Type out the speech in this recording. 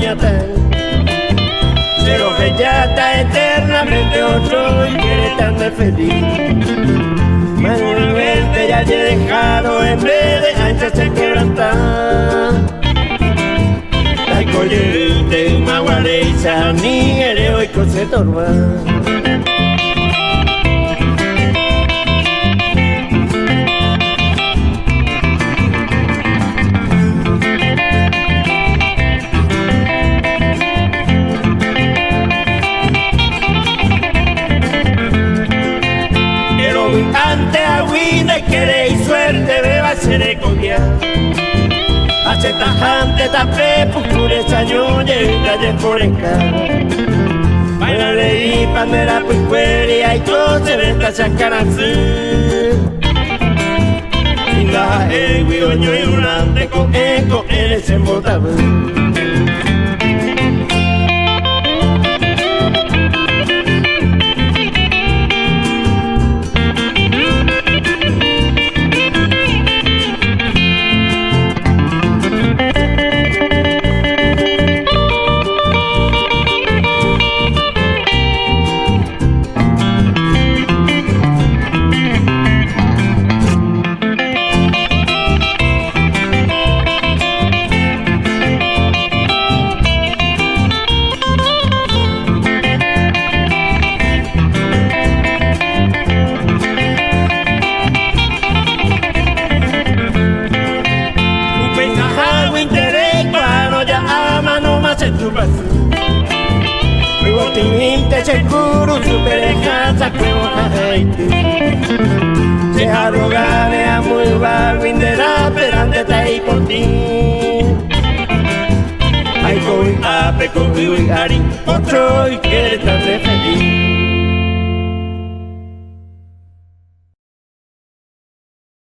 puñata. Pero ella está eternamente otro y quiere tan de feliz. Manuel verte ya te he dejado en vez de ancha se quebranta. Ay coyente, maguareiza, ni heroico se torba. Ante agüina queréis suerte beba seré cogia. Hace tajante tapé pucure chañoñe calle forenca. Baila leí pandera puicueria y todo se venta chacaranzu. Y la egui oño y urante con eco eres embotable. Luego te seguro super casa que se arrogane a muy barwindera perante tai por ti. Ay coi a peco y ari otro y quiere tan feliz.